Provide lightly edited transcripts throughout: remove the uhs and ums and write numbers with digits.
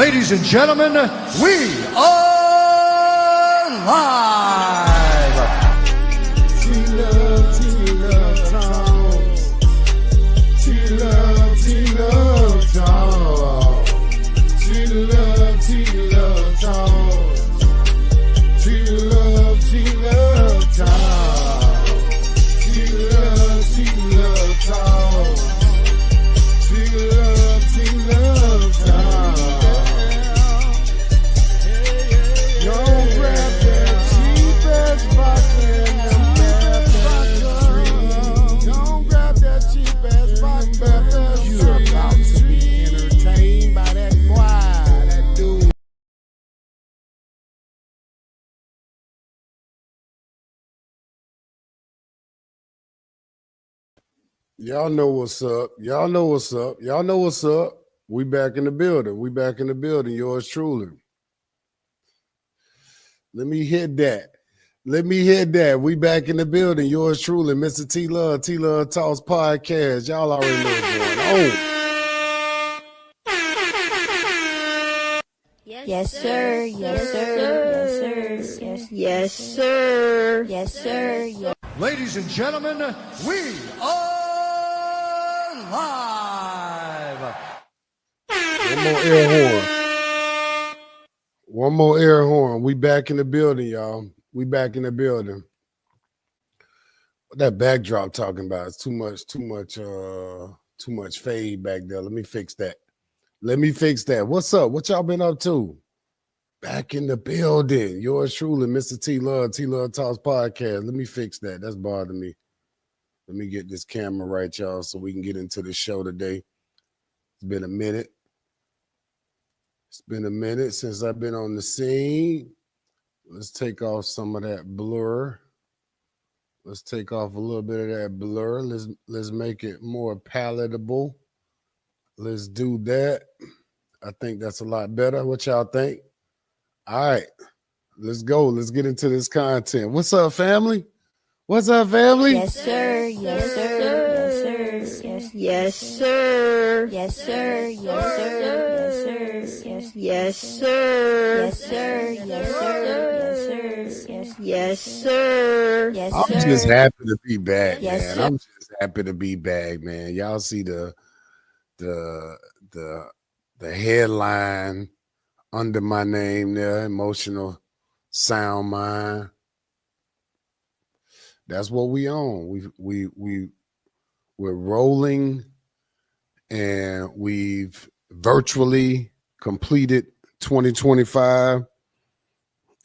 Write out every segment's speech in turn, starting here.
Ladies and gentlemen, we are live. T-Luv, T-Luv talk. T-Luv, T-Luv talk. T-Luv, T-Love talk. T-Luv, T-Love talk. T-Luv, T-Love talk. T-Luv, T-Love talk. Don't grab that cheapest vodka in the bathroom. Don't grab that cheapest vodka. You're about to be entertained by that boy, that dude. Y'all know what's up. Y'all know what's up. Y'all know what's up. We back in the building. We back in the building. Yours truly. Let me hit that. Let me hit that. We back in the building. Yours truly, Mr. T-Luv, T-Luv Talks Podcast. Y'all already know what's going on. Yes, sir. Yes, sir. Yes, sir. Yes, sir. Yes, sir. Yes. Ladies and gentlemen, we are live. One more air horn. One more air horn. We back in the building, y'all. We back in the building. What that backdrop talking about? It's too much fade back there. Let me fix that. Let me fix that. What's up? What y'all been up to? Back in the building. Yours truly, Mr. T-Luv, T-Luv Talks Podcast. Let me fix that. That's bothering me. Let me get this camera right, y'all, so we can get into the show today. It's been a minute. It's been a minute since I've been on the scene. Let's take off some of that blur. Let's take off a little bit of that blur. Let's make it more palatable. Let's do that. I think that's a lot better. What y'all think? All right, let's go. Let's get into this content. What's up, family? What's up, family? Yes, sir. Yes, sir. Yes, sir. Yes, sir. Yes, sir. Yes, sir. Yes, sir. Yes, sir. Yes, sir. Yes, sir. Yes, sir. I'm just happy to be back, Yes, man. sir. I'm just happy to be back, man. Y'all see the headline under my name there, Emotional Sound Mind. That's what we own. We're rolling, and we've virtually completed 2025.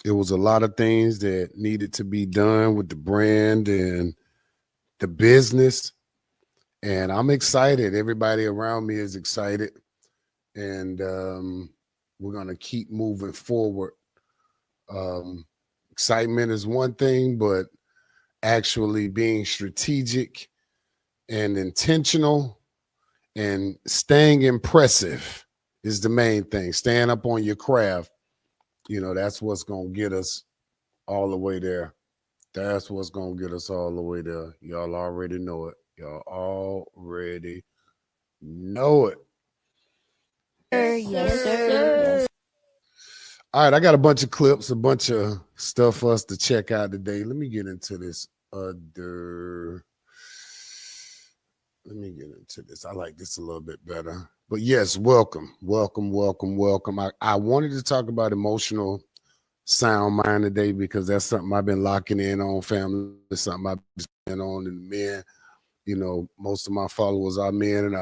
It was a lot of things that needed to be done with the brand and the business. And I'm excited. Everybody around me is excited. And we're going to keep moving forward. Excitement is one thing, but actually being strategic and intentional and staying impressive is the main thing. Staying up on your craft, you know, that's what's going to get us all the way there. That's what's going to get us all the way there. Y'all already know it. Y'all already know it. Yes, sir. All right, I got a bunch of clips, a bunch of stuff for us to check out today. Let me get into this other. Let me get into this. I like this a little bit better. But yes, welcome. I wanted to talk about emotional sound mind today because that's something I've been locking in on, family. It's something I've been on in men. You know, most of my followers are men, and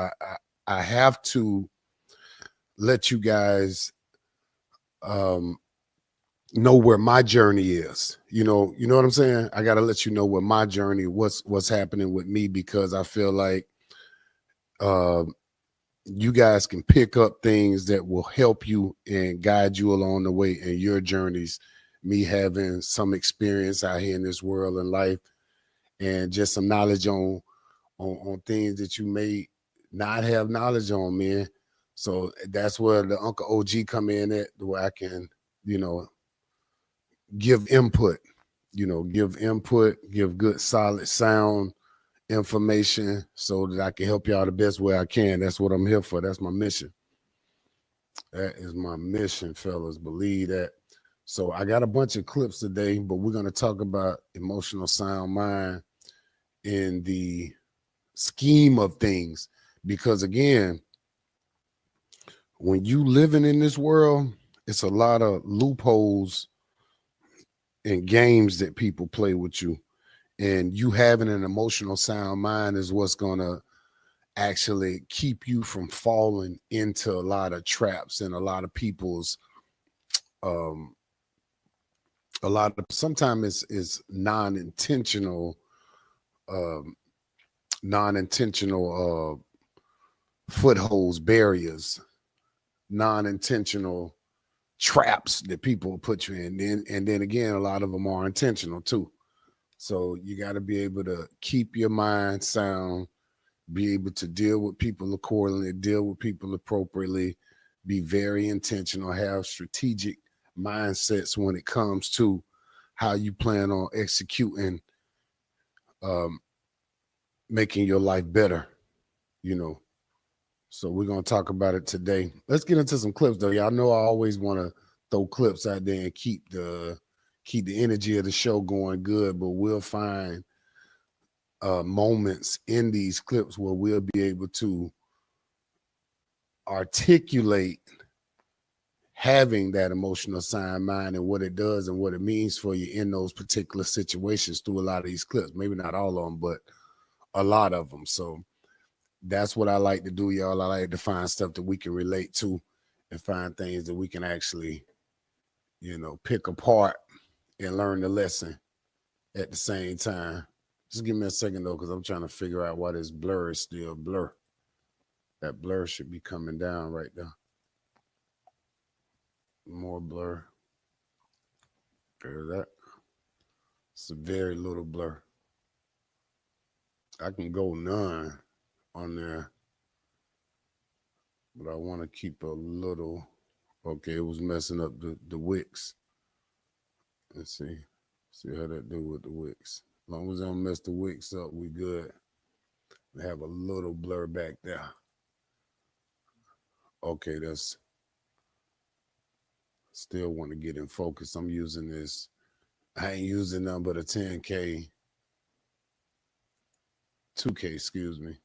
I have to let you guys know where my journey is. You know what I'm saying? I got to let you know where my journey, what's happening with me, because I feel like you guys can pick up things that will help you and guide you along the way in your journeys. Me having some experience out here in this world and life, and just some knowledge on things that you may not have knowledge on, man. So that's where the Uncle OG come in at, where I can, give input, give good, solid, sound information so that I can help y'all the best way I can. That's what I'm here for. That's my mission. That is my mission, fellas. Believe that. So I got a bunch of clips today, but we're going to talk about emotional sound mind in the scheme of things. Because again, when you living in this world, it's a lot of loopholes and games that people play with you. And you having an emotional sound mind is what's going to actually keep you from falling into a lot of traps and a lot of people's um a lot of sometimes it's um non-intentional footholds, barriers, non-intentional traps that people put you in. And then again, a lot of them are intentional too. So you got to be able to keep your mind sound, be able to deal with people accordingly, deal with people appropriately, be very intentional, have strategic mindsets when it comes to how you plan on executing, um, making your life better, you know. So we're gonna talk about it today. Let's get into some clips though. Y'all know I always want to throw clips out there and keep the energy of the show going good, but we'll find moments in these clips where we'll be able to articulate having that emotional sound mind and what it does and what it means for you in those particular situations through a lot of these clips. Maybe not all of them, but a lot of them. So that's what I like to do, y'all. I like to find stuff that we can relate to and find things that we can actually, pick apart and learn the lesson at the same time. Just give me a second though, because I'm trying to figure out why this blur is still blur. That blur should be coming down right there. More blur. There's that. It's a very little blur. I can go none on there, but I want to keep a little. Okay, it was messing up the wicks. Let's see how that do with the wicks. As long as I don't mess the wicks up, we good. We have a little blur back there. Okay, that's still want to get in focus. I'm using this. I ain't using nothing but a 10K, 2K, excuse me.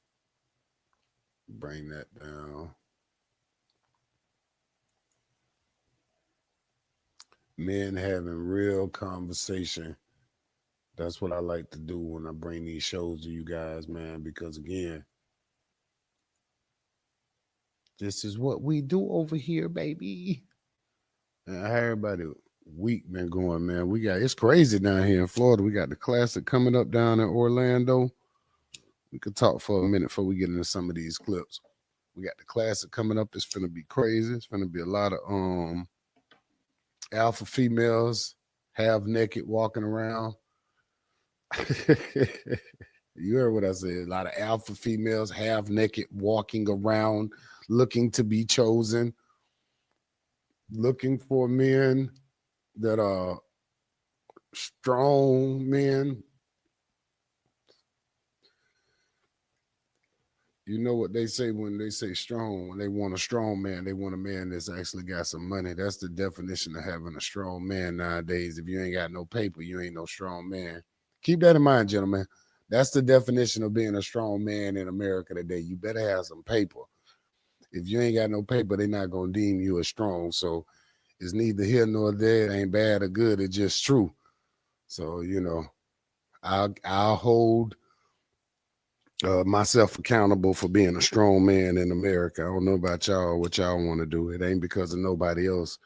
Bring that down. Men having real conversation. That's what I like to do when I bring these shows to you guys, man, because again, this is what we do over here, baby. And how everybody week been going, man. It's crazy down here in Florida. We got the Classic coming up down in Orlando. We could talk for a minute before we get into some of these clips. We got the Classic coming up. It's finna be crazy. It's finna be a lot of alpha females half naked walking around. You heard what I said. A lot of alpha females half naked walking around looking to be chosen, looking for men that are strong men. You know what they say when they say strong, when they want a strong man, they want a man that's actually got some money. That's the definition of having a strong man nowadays. If you ain't got no paper, you ain't no strong man. Keep that in mind, gentlemen. That's the definition of being a strong man in America today. You better have some paper. If you ain't got no paper, they're not going to deem you as strong. So it's neither here nor there. It ain't bad or good. It's just true. So, I'll hold myself accountable for being a strong man in America. I don't know about y'all, what y'all want to do. It ain't because of nobody else.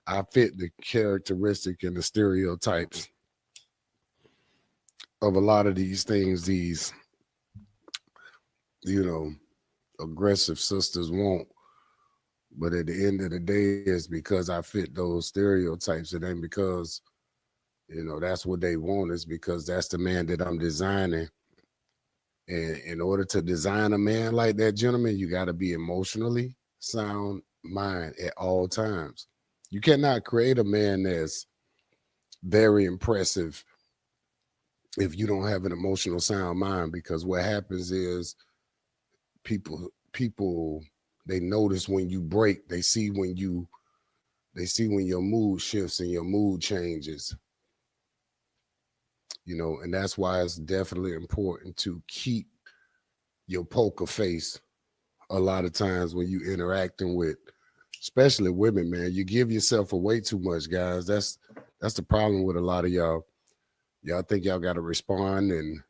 I fit the characteristic and the stereotypes of a lot of these things these, aggressive sisters want. But at the end of the day, it's because I fit those stereotypes. It ain't because, that's what they want. It's because that's the man that I'm designing. And in order to design a man like that, gentlemen, you got to be emotionally sound mind at all times. You cannot create a man that's very impressive if you don't have an emotional sound mind, because what happens is people They notice when you break. They see when your mood shifts and your mood changes. And that's why it's definitely important to keep your poker face a lot of times when you interacting with, especially women, man. You give yourself away too much, guys. That's the problem with a lot of y'all. Y'all think y'all got to respond and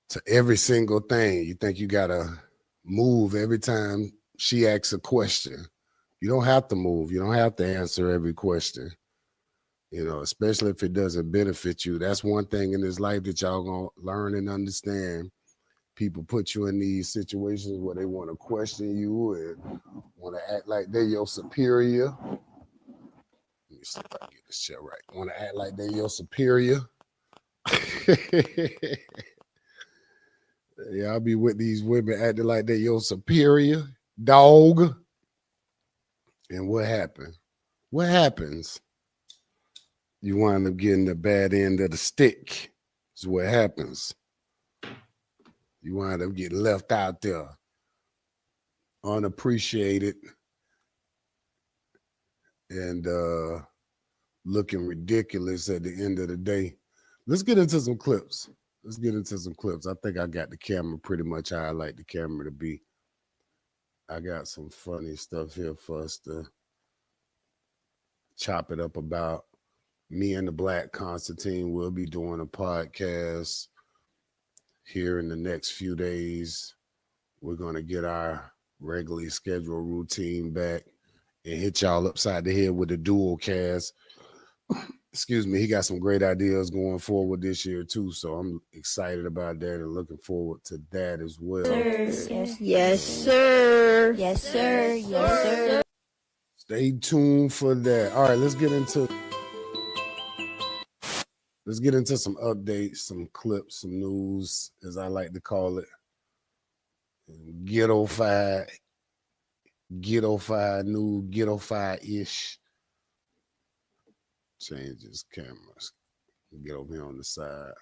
to every single thing. You think you got to move every time she asks a question. You don't have to move. You don't have to answer every question, especially if it doesn't benefit you. That's one thing in this life that y'all going to learn and understand. People put you in these situations where they want to question you and want to act like they're your superior. Let me see if I can get this shit right. Want to act like they're your superior. Yeah, I'll be with these women acting like they're your superior dog. And what happened? What happens? You wind up getting the bad end of the stick. Is what happens. You wind up getting left out there, unappreciated, and looking ridiculous at the end of the day. Let's get into some clips. I think I got the camera pretty much how I like the camera to be. I got some funny stuff here for us to chop it up about. Me and the Black Constantine will be doing a podcast here in the next few days. We're going to get our regularly scheduled routine back and hit y'all upside the head with the dual cast. Excuse me. He got some great ideas going forward this year too, so I'm excited about that and looking forward to that as well. Yes, sir. Yes, sir. Yes, sir. Stay tuned for that. All right, let's get into some updates, some clips, some news, as I like to call it. Ghetto-fied news, ghetto-fied-ish. Change his cameras. Get over here on the side.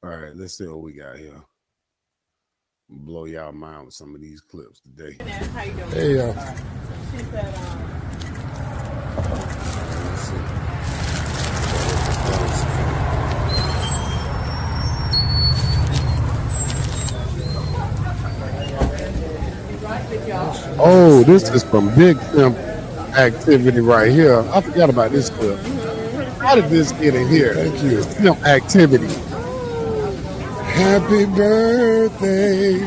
All right, let's see what we got here. Blow y'all mind with some of these clips today. How you doing? Hey, y'all. She said, Oh, this is from Big Simp Activity right here. I forgot about this clip. How did this get in here? Thank you. Simp Activity. Happy birthday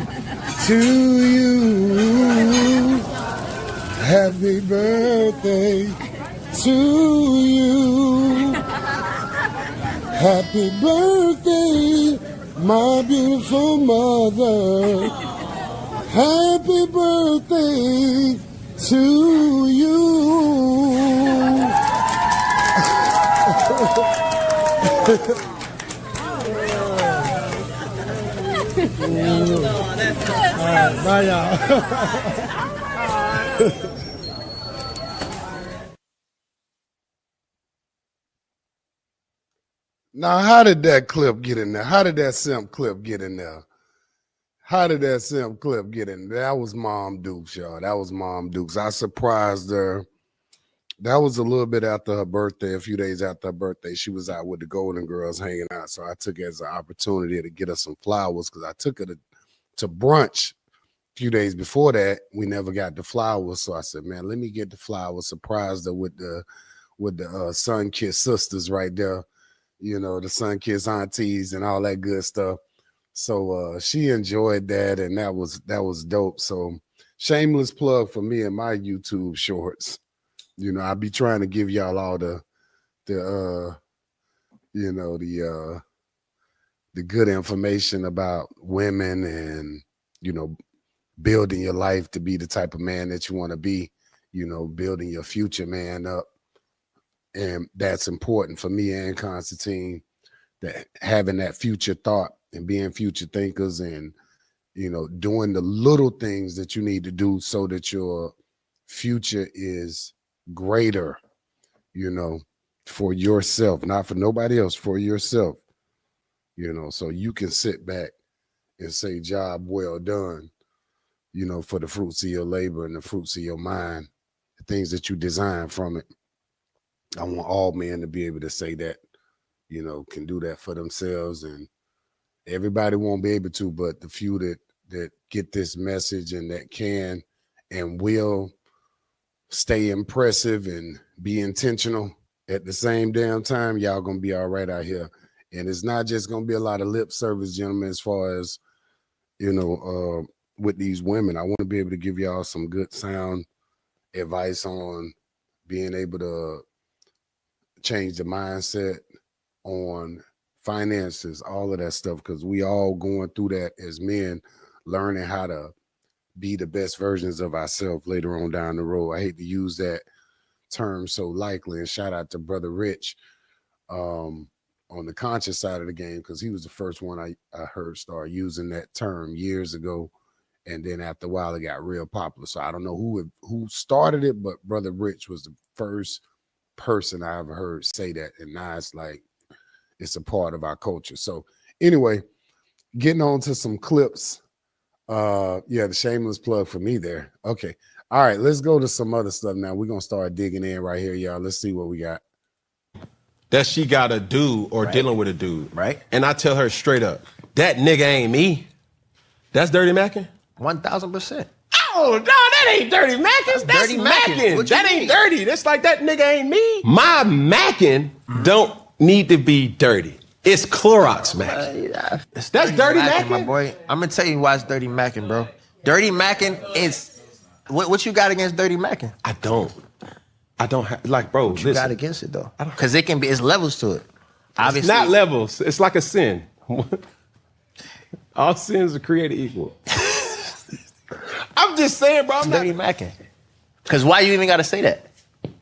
to you. Happy birthday to you. Happy birthday, my beautiful mother. Happy birthday to you. All right, bye, y'all. Now, how did that clip get in there? How did that simp clip get in there? How did that simp clip get in there? That was Mom Dukes, y'all. That was Mom Dukes. I surprised her. That was a little bit after her birthday, a few days after her birthday. She was out with the Golden Girls hanging out. So I took it as an opportunity to get her some flowers because I took her to brunch a few days before that. We never got the flowers. So I said, man, let me get the flowers. Surprised her with the Sun-Kissed sisters right there. You know, the Sun-Kissed aunties and all that good stuff. So she enjoyed that, and that was dope. So shameless plug for me and my YouTube shorts. You know, I be trying to give y'all all the good information about women and, you know, building your life to be the type of man that you want to be, you know, building your future man up. And that's important for me and Constantine, that having that future thought and being future thinkers and, you know, doing the little things that you need to do so that your future is greater, you know, for yourself, not for nobody else, for yourself, you know, so you can sit back and say, job well done, you know, for the fruits of your labor and the fruits of your mind, the things that you design from it. I want all men to be able to say that, you know, can do that for themselves. And everybody won't be able to, but the few that get this message and that can and will stay impressive and be intentional at the same damn time, y'all gonna be all right out here. And it's not just gonna be a lot of lip service, gentlemen, as far as, you know, with these women. I want to be able to give y'all some good sound advice on being able to change the mindset on finances, all of that stuff, because we all going through that as men, learning how to be the best versions of ourselves later on down the road. I hate to use that term so lightly, and shout out to Brother Rich on the conscious side of the game, because he was the first one I heard start using that term years ago, and then after a while it got real popular. So I don't know who started it, but Brother Rich was the first person I ever heard say that, and now it's like it's a part of our culture. So anyway, getting on to some clips. Yeah, the shameless plug for me there. Okay. All right, let's go to some other stuff now. We're gonna start digging in right here, y'all. Let's see what we got. That she got a dude or dealing with a dude. Right. And I tell her straight up, that nigga ain't me. That's dirty macking? 1,000%. Oh, no, that ain't dirty macking. That's dirty macking. That ain't dirty. That's like that nigga ain't me. My macking don't need to be dirty. It's Clorox macking. That's dirty macking, my boy. I'm gonna tell you why it's dirty macking, bro. Dirty macking is what you got against dirty macking? I don't have, like, bro. What you got against it though? Because it can be, it's levels to it. Obviously, it's not levels. It's like a sin. All sins are created equal. I'm just saying, bro. It's dirty macking. Because why you even got to say that?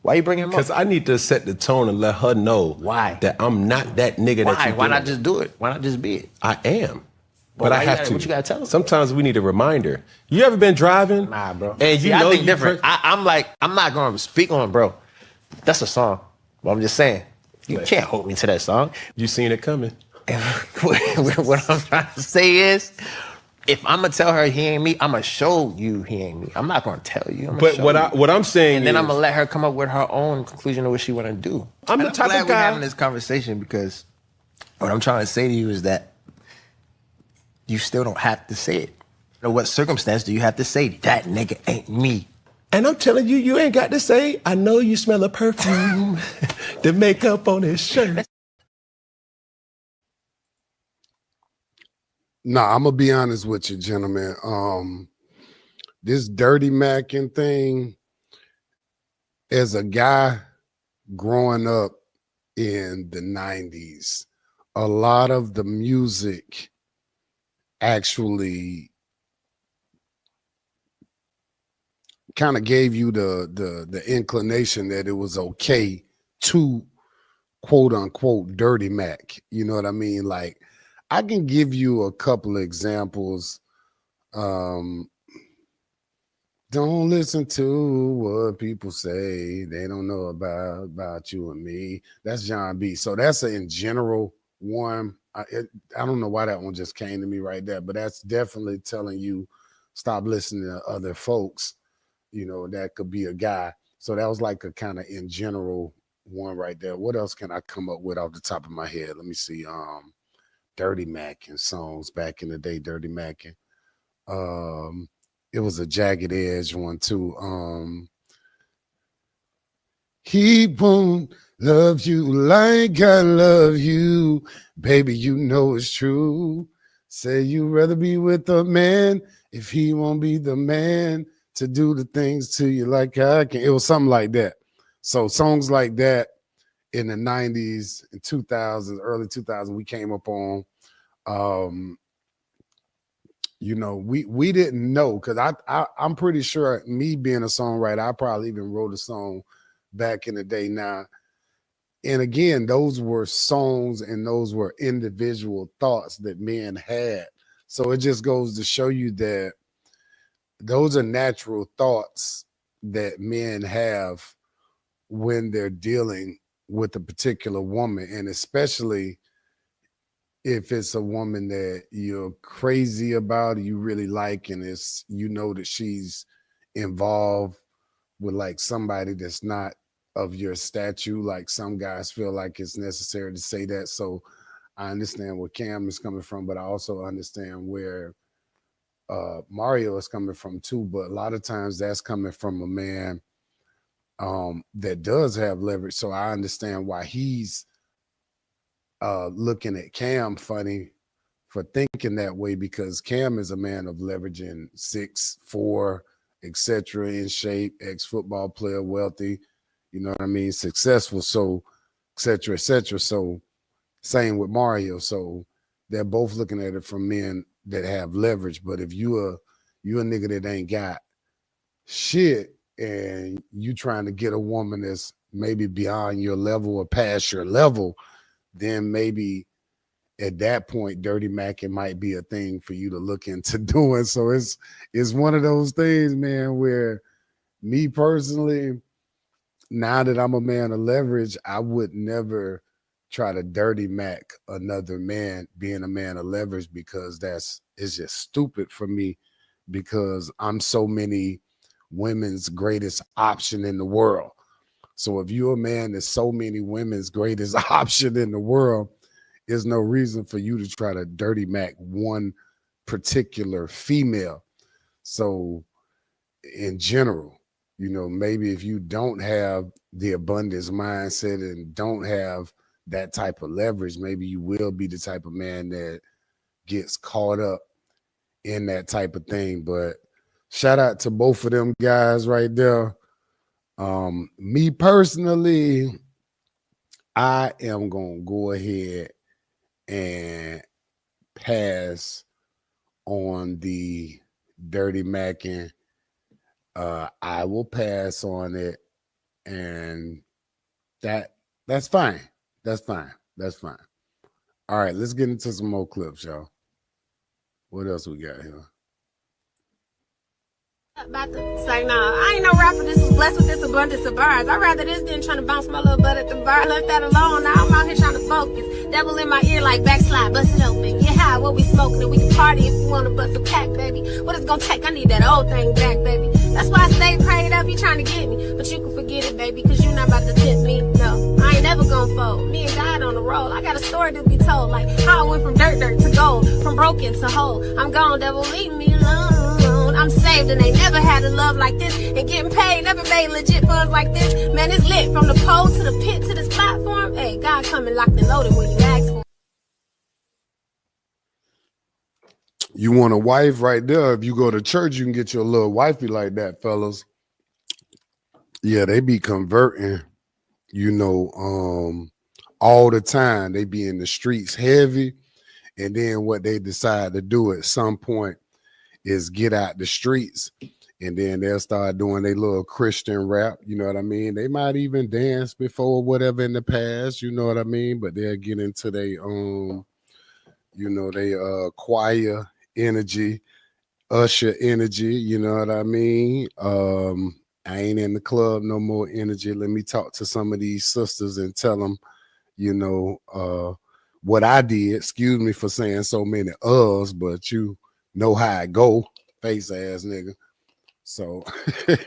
Why you bringing him up? Because I need to set the tone and let her know why that I'm not that nigga that you. Why not just do it? Why not just be it? I am. But I have to. What you gotta tell them? Sometimes we need a reminder. You ever been driving? Nah, bro. And See, I think different. I'm not going to speak on it, bro. That's a song. But I'm just saying, you can't hold me to that song. You seen it coming. And what I'm trying to say is, if I'm gonna tell her he ain't me, I'm gonna show you he ain't me. I'm not gonna tell you. But what I'm saying, and then I'm gonna let her come up with her own conclusion of what she wanna do. I'm the type of guy we're having this conversation, because what I'm trying to say to you is that you still don't have to say it. Or what circumstance do you have to say that nigga ain't me? And I'm telling you, you ain't got to say, I know you smell a perfume, the makeup on his shirt. Nah, I'm gonna be honest with you, gentlemen. This dirty macking thing, as a guy growing up in the 90s, a lot of the music actually kind of gave you the inclination that it was okay to quote unquote dirty mac. You know what I mean? Like, I can give you a couple of examples. Don't listen to what people say. They don't know about you and me. That's John B. So that's an in general one. I don't know why that one just came to me right there, but that's definitely telling you stop listening to other folks. You know, that could be a guy. So that was like a kind of in general one right there. What else can I come up with off the top of my head? Let me see. Dirty Mackin songs back in the day, Dirty Mackin. It was a Jagged Edge one too. He won't love you like I love you, baby, you know it's true. Say you'd rather be with a man if he won't be the man to do the things to you like I can. It was something like that. So songs like that in the 90s and 2000s, early 2000s, we came up on. You know, we didn't know, because I'm pretty sure, me being a songwriter, I probably even wrote a song back in the day now. And again, those were songs and those were individual thoughts that men had. So it just goes to show you that those are natural thoughts that men have when they're dealing with a particular woman. And especially if it's a woman that you're crazy about, you really like, and it's that she's involved with like somebody that's not of your stature, like some guys feel like it's necessary to say that. So I understand where Cam is coming from, but I also understand where Mario is coming from too. But a lot of times that's coming from a man that does have leverage. So I understand why he's looking at Cam funny for thinking that way, because Cam is a man of leveraging 6'4", etc., in shape, ex-football player, wealthy, you know what I mean, successful, so etc., etc. So same with Mario. So they're both looking at it from men that have leverage. But if you a nigga that ain't got shit and you trying to get a woman that's maybe beyond your level or past your level, then maybe at that point, dirty macking might be a thing for you to look into doing. So it's one of those things, man, where me personally, now that I'm a man of leverage, I would never try to dirty mac another man being a man of leverage, because it's just stupid for me, because I'm so many women's greatest option in the world. So if you're a man that's so many women's greatest option in the world, there's no reason for you to try to dirty mac one particular female. So in general, maybe if you don't have the abundance mindset and don't have that type of leverage, maybe you will be the type of man that gets caught up in that type of thing. But shout out to both of them guys right there. Me personally, I am going to go ahead and pass on the dirty macking. I will pass on it, and that's fine. That's fine. That's fine. All right, let's get into some more clips, y'all. What else we got here? About to say, nah, I ain't no rapper. This is blessed with this abundance of bars. I'd rather this than trying to bounce my little butt at the bar. Left that alone. Now I'm out here trying to focus. Devil in my ear like backslide, bust it open. Yeah, high, what we smoking, and we can party if you want to bust a pack, baby. What it's gonna take? I need that old thing back, baby. That's why I stay prayed up. You trying to get me, but you can forget it, baby, cause you not about to tempt me. No, I ain't never gonna fold. Me and God on the roll. I got a story to be told, like how I went from dirt to gold, from broken to whole. I'm gone, devil, leave me alone. I'm saved and they never had a love like this. And getting paid never made legit funds like this. Man, it's lit from the pole to the pit to this platform. Hey, God coming locked and loaded when you ask for. You want a wife right there. If you go to church, you can get your little wifey like that, fellas. Yeah, they be converting, all the time. They be in the streets heavy. And then what they decide to do at some point is get out the streets, and then they'll start doing their little Christian rap, you know what I mean? They might even dance before whatever in the past, you know what I mean? But they'll get into their choir energy, usher energy, you know what I mean? I ain't in the club no more energy. Let me talk to some of these sisters and tell them, what I did. Excuse me for saying so many us, but you know how I go, face ass nigga. So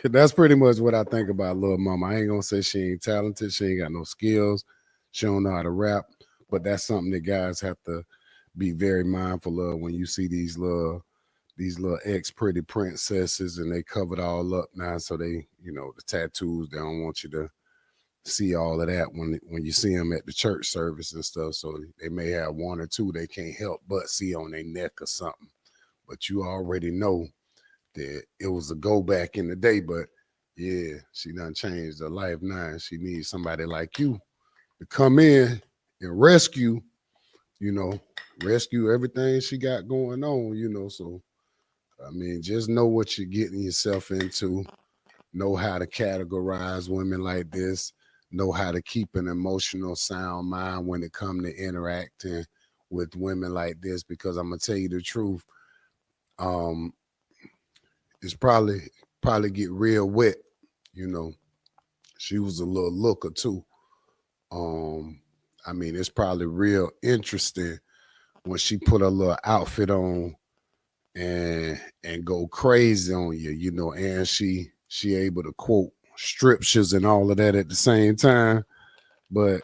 that's pretty much what I think about Lil Mama. I ain't gonna say she ain't talented, she ain't got no skills, she don't know how to rap, but that's something that guys have to be very mindful of when you see these little ex pretty princesses and they covered all up now. So they, the tattoos, they don't want you to see all of that when you see them at the church service and stuff. So they may have one or two they can't help but see on their neck or something. But you already know that it was a go back in the day. But yeah, she done changed her life now. She needs somebody like you to come in and rescue everything she got going on, So, I mean, just know what you're getting yourself into. Know how to categorize women like this. Know how to keep an emotional sound mind when it comes to interacting with women like this. Because I'm going to tell you the truth, it's probably get real wet. She was a little looker too. I mean, it's probably real interesting when she put a little outfit on and go crazy on you, you know, and she able to quote scriptures and all of that at the same time. But,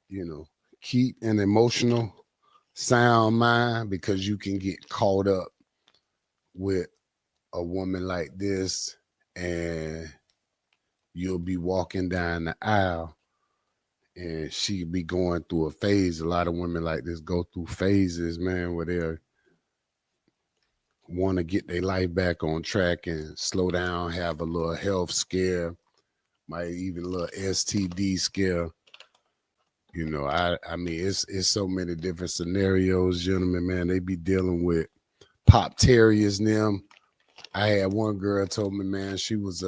you know, keep an emotional sound mind, because you can get caught up with a woman like this and you'll be walking down the aisle and she be going through a phase. A lot of women like this go through phases, man, where they want to get their life back on track and slow down, have a little health scare, might even a little STD scare. You know, I mean, it's so many different scenarios, gentlemen, man. They be dealing with pop terriers and them. I had one girl told me, man, she was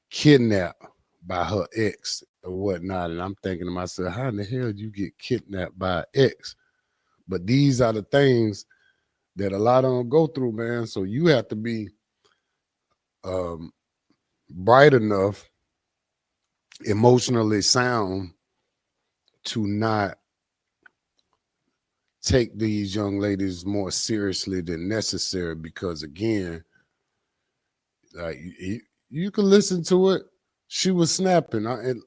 kidnapped by her ex or whatnot. And I'm thinking to myself, how in the hell do you get kidnapped by an ex? But these are the things that a lot of them go through, man. So you have to be bright enough, emotionally sound, to not take these young ladies more seriously than necessary, because again, like you can listen to it. She was snapping. And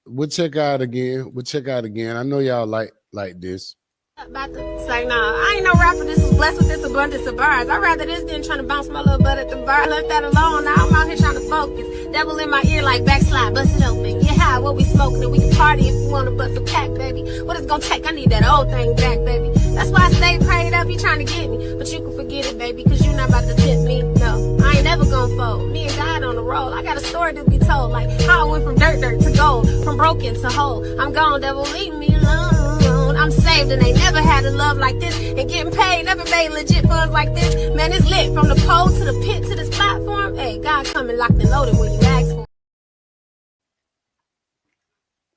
we'll check out again. I know y'all like this. About to say, nah, I ain't no rapper. This is blessed with this abundance of bars. I'd rather this than trying to bounce my little butt at the bar. Left that alone. Now I'm out here trying to focus. Devil in my ear like backslide, bust it open. Yeah, high, what we smoking, and we can party if you want to bust a pack, baby. What it's gonna take? I need that old thing back, baby. That's why I stay prayed up. You trying to get me, but you can forget it, baby, cause you not about to tempt me. No, I ain't never gonna fold. Me and God on the roll. I got a story to be told, like how I went from dirt to gold, from broken to whole. I'm gone, devil, leave me alone. I'm saved and they never had a love like this. And getting paid never made legit buzz like this. Man, it's lit from the pole to the pit to this platform. Hey, God coming locked and loaded when you ask for.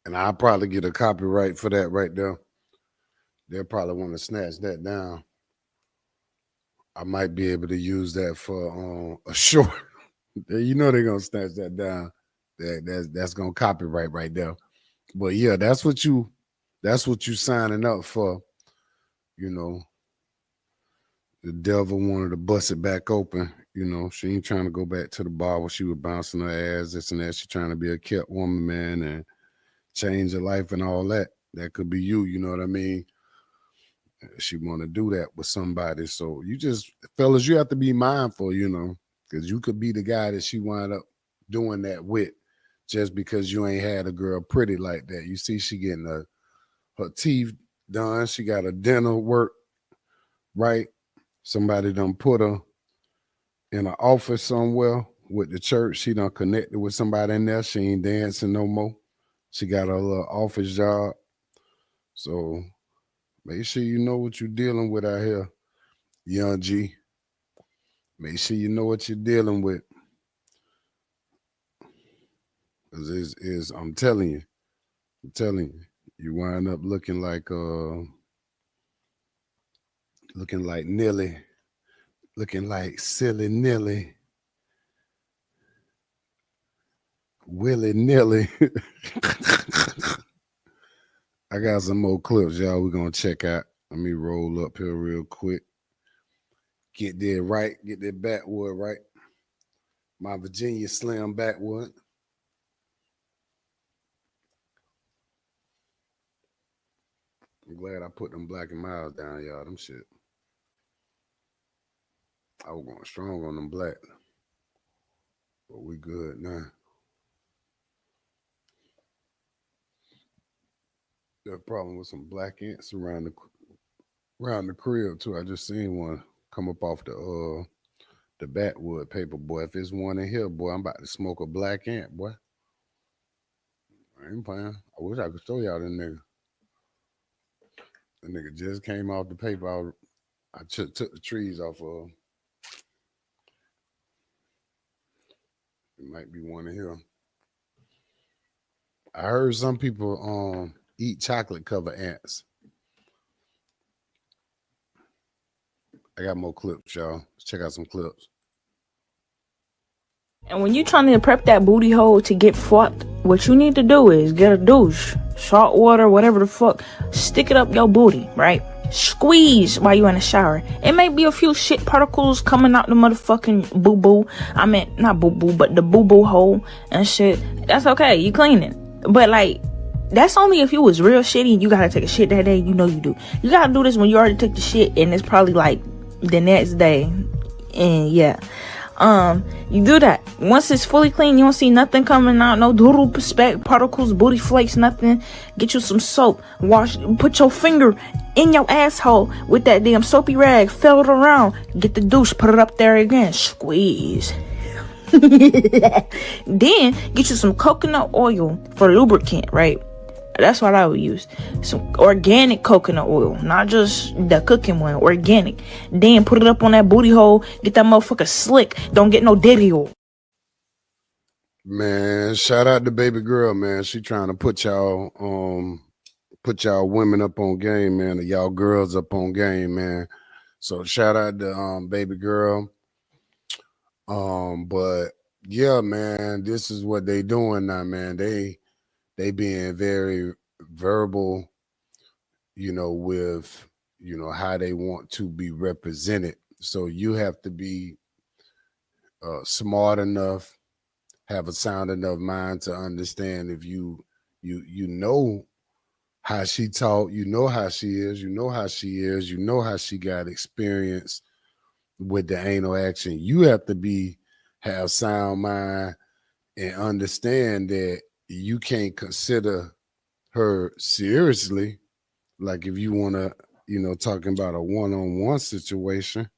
And I'll probably get a copyright for that right there. They'll probably want to snatch that down. I might be able to use that for a short. You know they're gonna snatch that down. That's gonna copyright right there. But yeah, that's what you signing up for. You know, the devil wanted to bust it back open. You know, she ain't trying to go back to the bar where she was bouncing her ass, this and that. She trying to be a kept woman, man, and change her life and all that. That could be you know what I mean? She want to do that with somebody. So you just, fellas, you have to be mindful, you know, because you could be the guy that she wind up doing that with just because you ain't had a girl pretty like that. You see she getting her teeth done. She got a dental work, right? Somebody done put her in an office somewhere with the church. She done connected with somebody in there. She ain't dancing no more. She got a little office job. So make sure you know what you're dealing with out here, young G. Make sure you know what you're dealing with. Because I'm telling you, you wind up looking like Nilly, looking like silly Nilly, willy-nilly. I got some more clips, y'all. We're going to check out. Let me roll up here real quick. Get that right. Get that backwood right. My Virginia Slim backwood. I'm glad I put them Black and Miles down, y'all. Them shit. I was going strong on them black. But we good now. Got a problem with some black ants around the crib too. I just seen one come up off the backwood paper, boy. If it's one in here, boy, I'm about to smoke a black ant, boy. I ain't playing. I wish I could show y'all that nigga. The nigga just came off the paper. I took the trees off of. It might be one in here. I heard some people eat chocolate covered ants. I got more clips, y'all. Let's check out some clips. And when you're trying to prep that booty hole to get fucked, what you need to do is get a douche, salt water, whatever the fuck, stick it up your booty, right? Squeeze while you in the shower. It may be a few shit particles coming out the motherfucking boo-boo. I mean, not boo-boo, but the boo-boo hole and shit. That's okay. You clean it. But, like, that's only if you was real shitty and you gotta take a shit that day. You know you do. You gotta do this when you already took the shit and it's probably, like, the next day. And, yeah. You do that. Once it's fully clean, you don't see nothing coming out, no doodle speck, particles, booty flakes, nothing. Get you some soap. Wash, put your finger in your asshole with that damn soapy rag, fill it around. Get the douche, put it up there again. Squeeze. Then get you some coconut oil for lubricant, right? That's what I would use. Some organic coconut oil, not just the cooking one, organic. Then put it up on that booty hole. Get that motherfucker slick. Don't get no diddy oil. Man, shout out to baby girl, man. She trying to put y'all women up on game, man. Or y'all girls up on game, man. So shout out to baby girl. But yeah, man, this is what they doing now, man. They being very verbal, you know, with, you know, how they want to be represented. So you have to be smart enough, have a sound enough mind to understand if you know how she talk, you know how she is, you know how she is, you know how she got experience with the anal action. You have to have sound mind and understand that you can't consider her seriously. Like if you want to, you know, talking about a one-on-one situation,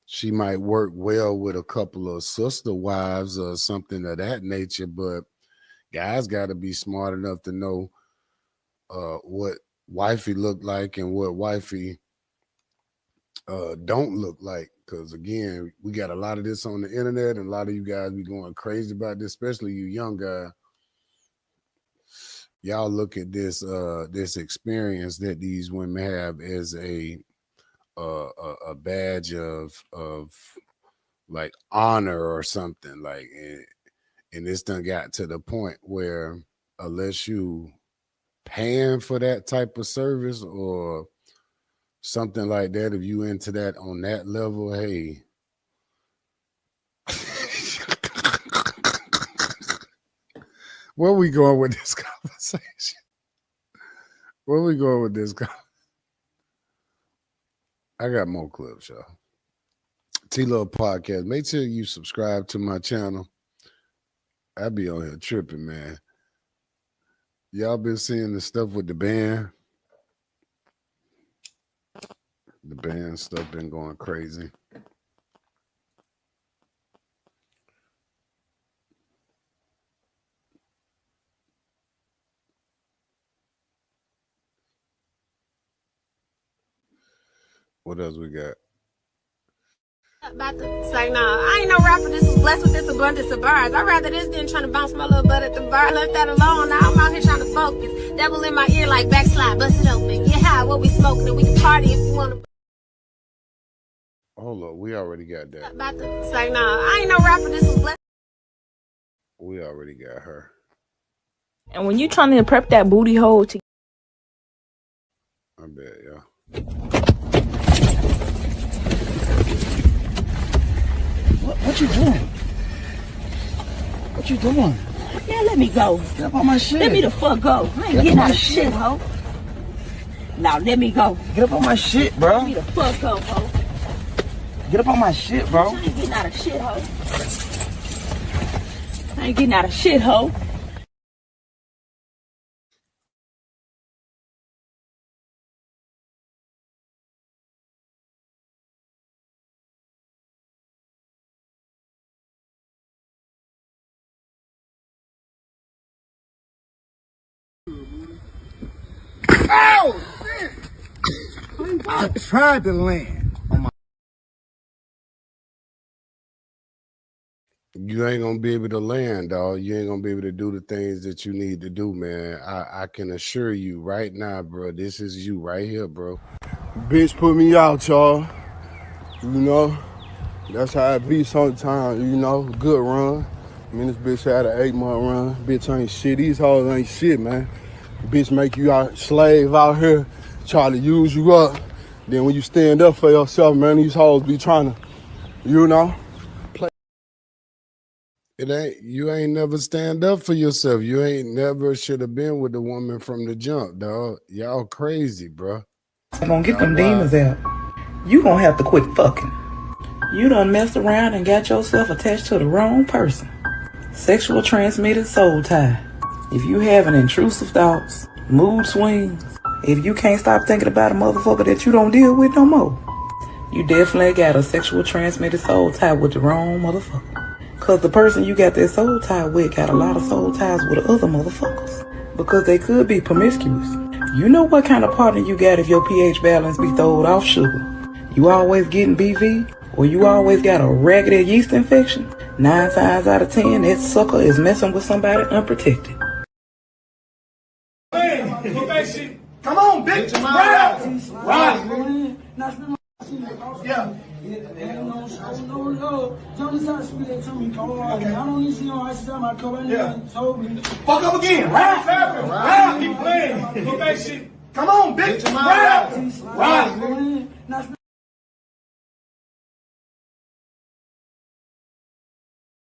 she might work well with a couple of sister wives or something of that nature, but guys got to be smart enough to know what wifey look like and what wifey don't look like. Because again, we got a lot of this on the internet and a lot of you guys be going crazy about this, especially you young guys. Y'all look at this experience that these women have as a badge of like honor or something, like, and it's done got to the point where unless you paying for that type of service or something like that, if you into that on that level, hey. Where we going with this conversation? Where we going with this? I got more clips, y'all. T-Luv podcast. Make sure you subscribe to my channel. I be on here tripping, man. Y'all been seeing the stuff with the band. The band stuff been going crazy. What else we got? About to say, nah, I ain't no rapper. This is blessed with this abundance of bars. I'd rather this than trying to bounce my little butt at the bar. Left that alone. Now I'm out here trying to focus. Devil in my ear like backslide, bust it open. Yeah, how? What we smoking? And we can party if you want to. Hold up, we already got that. About to say, nah, I ain't no rapper. This is blessed. We already got her. And when you trying to prep that booty hole to I bet, yeah. What you doing? What you doing? Man, let me go. Get up on my shit. Let me the fuck go. I ain't Get getting up on out my of shit, shit. ho. Now let me go. Get up on my shit, bro. Let me the fuck go, ho. Get up on my shit, bro. I ain't getting out of shit, ho. I ain't getting out of shit, ho. I tried to land on my. You ain't gonna be able to land, dog. You ain't gonna be able to do the things that you need to do, man. I can assure you right now, bro. This is you right here, bro. Bitch put me out, y'all. You know, that's how it be sometimes, you know, good run. I mean, this bitch had an 8-month run. Bitch ain't shit. These hoes ain't shit, man. Bitch make you out slave out here, try to use you up. Then when you stand up for yourself, man, these hoes be trying to, you know, play. You ain't never stand up for yourself. You ain't never should have been with the woman from the jump, dog. Y'all crazy, bro. I'm gonna get them demons out. You gonna have to quit fucking. You done messed around and got yourself attached to the wrong person. Sexual transmitted soul tie. If you having intrusive thoughts, mood swings, if you can't stop thinking about a motherfucker that you don't deal with no more, you definitely got a sexual transmitted soul tie with the wrong motherfucker. Cause the person you got that soul tie with got a lot of soul ties with other motherfuckers. Because they could be promiscuous. You know what kind of partner you got if your pH balance be throwed off sugar. You always getting BV, or you always got a raggedy yeast infection. 9 times out of 10, that sucker is messing with somebody unprotected. Come on, bitch. Right. Yeah. Fuck up again. Right. Keep playing. Put that shit. Come on, bitch. Right.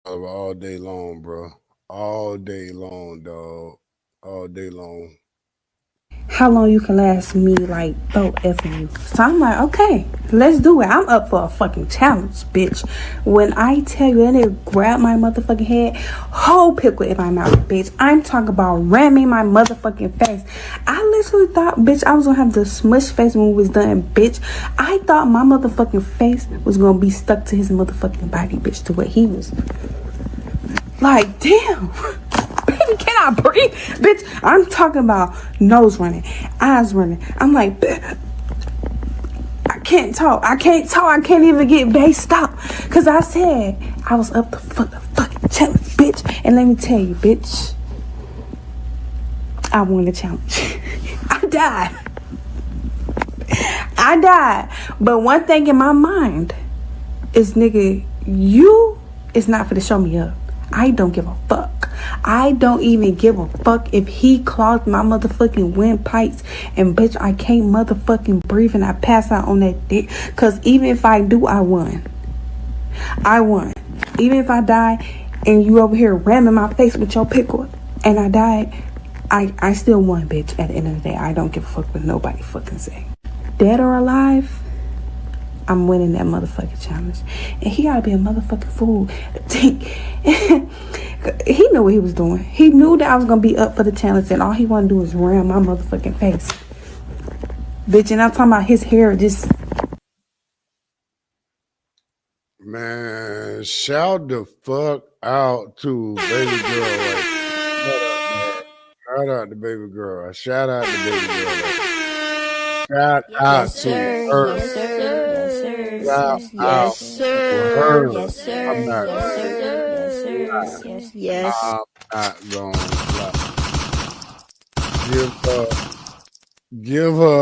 All day long, bro. All day long, dog. All day long. How long you can last me like throw effing you. So I'm like, okay, let's do it. I'm up for a fucking challenge, bitch. When I tell you that nigga grab my motherfucking head, whole pickle in my mouth, bitch. I'm talking about ramming my motherfucking face. I literally thought, bitch, I was gonna have the smush face when we was done, bitch. I thought my motherfucking face was gonna be stuck to his motherfucking body, bitch, to what he was. Like, damn. Baby, can I breathe? Bitch, I'm talking about nose running, eyes running. I'm like, I can't talk. I can't even get based out. Because I said I was up for the fucking challenge, bitch. And let me tell you, bitch, I won the challenge. I died. But one thing in my mind is, nigga, you is not for to show me up. I don't give a fuck. I don't even give a fuck if he clogged my motherfucking windpipes and bitch, I can't motherfucking breathe and I pass out on that dick. Cause even if I do, I won. Even if I die and you over here ramming my face with your pickle and I died, I still won, bitch. At the end of the day, I don't give a fuck what nobody fucking say. Dead or alive, I'm winning that motherfucking challenge. And he gotta be a motherfucking fool. He knew what he was doing. He knew that I was gonna be up for the challenge and all he wanna do is ram my motherfucking face. Bitch, and I'm talking about his hair just... Man, shout the fuck out to baby girl. Like, shout out to baby girl. Shout out to baby girl. Shout out to her. Yes, sir. Shout out to her. I'm not gonna lie. Give her.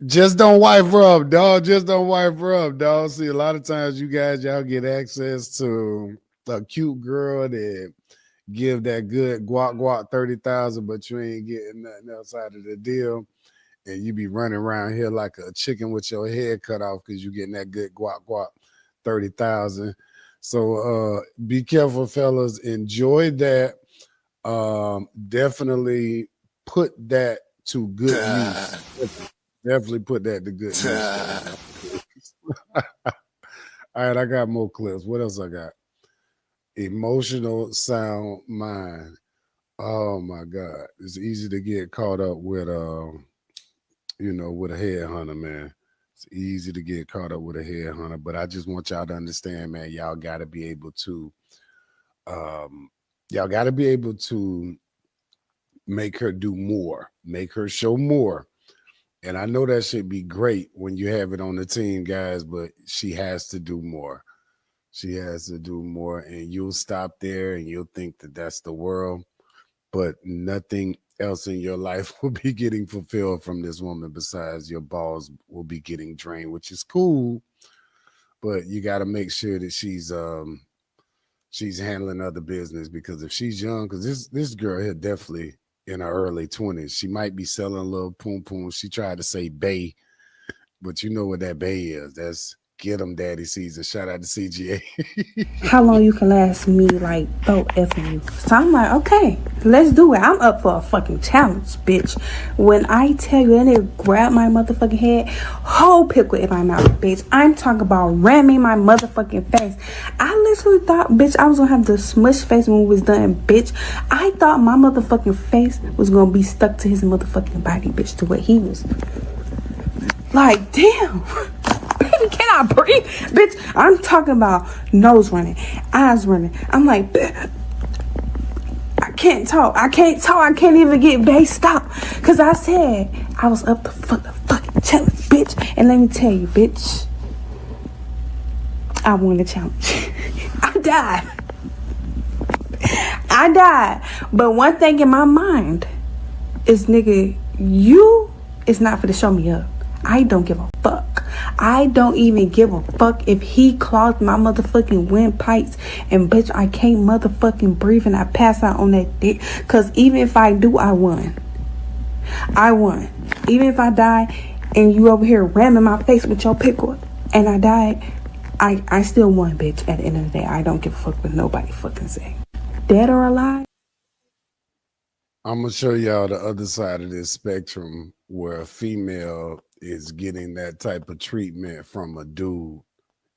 Just don't wipe her up, dog. Just don't wipe her up, dog. See, a lot of times you guys, y'all get access to a cute girl that give that good guac 30,000, but you ain't getting nothing else out of the deal. And you be running around here like a chicken with your head cut off because you getting that good guac 30,000. So be careful, fellas. Enjoy that. Definitely put that to good use. Definitely put that to good use. All right, I got more clips. What else I got? Emotional sound mind. Oh my God. It's easy to get caught up with with a headhunter, man. It's easy to get caught up with a headhunter, but I just want y'all to understand, man, y'all gotta be able to make her do more, make her show more. And I know that should be great when you have it on the team, guys, but she has to do more. She has to do more, and you'll stop there and you'll think that that's the world, but nothing else in your life will be getting fulfilled from this woman besides your balls will be getting drained, which is cool, but you got to make sure that she's handling other business, because if she's young, because this girl here definitely in her early 20s. She might be selling a little poom poom. She tried to say bae, but you know what that bae is. That's get 'em daddy season. Shout out to CGA. How long you can last me like both effing you. So I'm like, okay, let's do it. I'm up for a fucking challenge, bitch. When I tell you, that nigga grab my motherfucking head, whole pickle in my mouth, bitch. I'm talking about ramming my motherfucking face. I literally thought, bitch, I was gonna have the smush face when we was done, bitch. I thought my motherfucking face was gonna be stuck to his motherfucking body, bitch, to what he was. Like, damn. Can I breathe? Bitch, I'm talking about nose running, eyes running. I'm like, I can't talk. I can't even get bass stop. Because I said I was up for the fucking challenge, bitch. And let me tell you, bitch, I won the challenge. I died. But one thing in my mind is, nigga, you is not for to show me up. I don't give a fuck. I don't even give a fuck if he clogged my motherfucking windpipes and bitch, I can't motherfucking breathe and I pass out on that dick. Cause even if I do, I won. Even if I die and you over here ramming my face with your pickle and I died, I still won, bitch. At the end of the day, I don't give a fuck what nobody fucking say. Dead or alive? I'm gonna show y'all the other side of this spectrum where a female is getting that type of treatment from a dude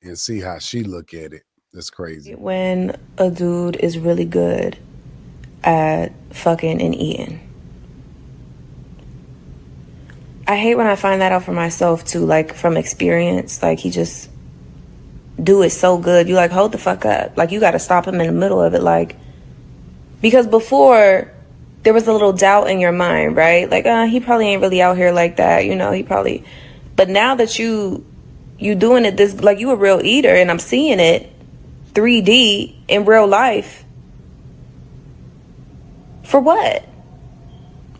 and see how she look at it. That's crazy. When a dude is really good at fucking and eating. I hate when I find that out for myself too, like from experience. Like he just do it so good. You like, hold the fuck up. Like you gotta stop him in the middle of it. Like, because before there was a little doubt in your mind, right? Like, he probably ain't really out here like that. You know, he probably, but now that you doing it this, like you a real eater and I'm seeing it 3D in real life. For what?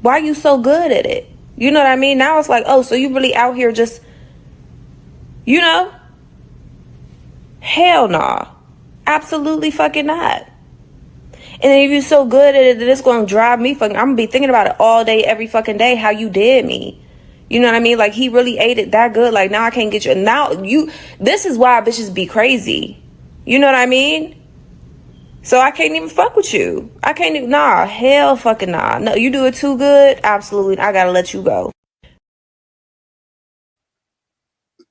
Why are you so good at it? You know what I mean? Now it's like, oh, so you really out here just, you know? Hell nah. Absolutely fucking not. And then if you're so good at it that it's going to drive me fucking, I'm going to be thinking about it all day, every fucking day, how you did me. You know what I mean? Like he really ate it that good. Like now I can't get you. Now this is why bitches be crazy. You know what I mean? So I can't even fuck with you. I can't even, nah, hell fucking nah. No, you do it too good. Absolutely. I got to let you go.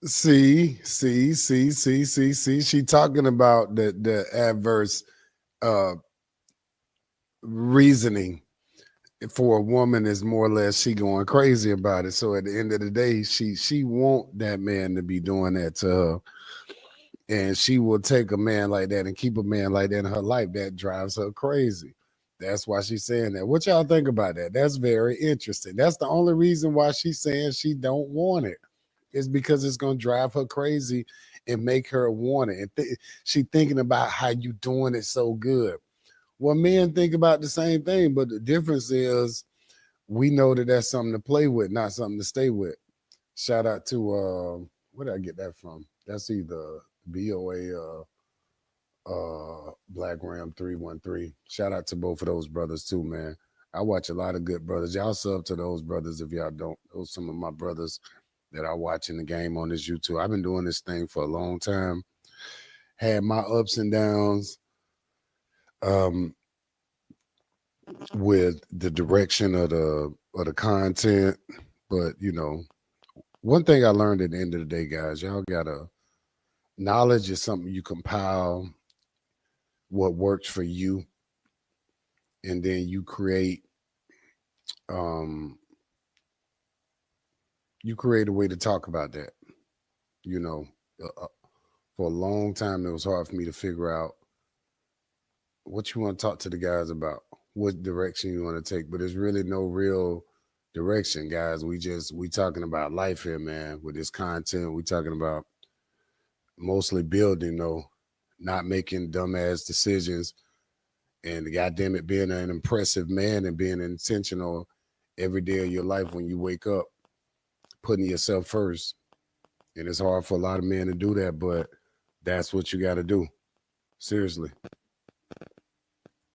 See. She talking about the adverse reasoning for a woman is more or less she going crazy about it. So at the end of the day, she want that man to be doing that to her, and she will take a man like that and keep a man like that in her life. That drives her crazy. That's why she's saying that. What y'all think about that? That's very interesting. That's the only reason why she's saying she don't want it, is because it's gonna drive her crazy and make her want it. And she thinking about how you doing it so good. Well, men think about the same thing, but the difference is we know that that's something to play with, not something to stay with. Shout out to where did I get that from? That's either BOA Black Ram 313. Shout out to both of those brothers too, man. I watch a lot of good brothers. Y'all sub to those brothers if y'all don't. Those are some of my brothers that I watch in the game on this YouTube. I've been doing this thing for a long time. Had my ups and downs. With the direction of the content, but you know, one thing I learned at the end of the day, guys, y'all gotta, knowledge is something you compile what works for you, and then you create a way to talk about that. You know, for a long time it was hard for me to figure out what you want to talk to the guys about, what direction you want to take, but there's really no real direction, guys. We talking about life here, man. With this content, we talking about mostly building, though, not making dumbass decisions, and goddamn it, being an impressive man and being intentional every day of your life when you wake up, putting yourself first. And it's hard for a lot of men to do that, but that's what you got to do. Seriously.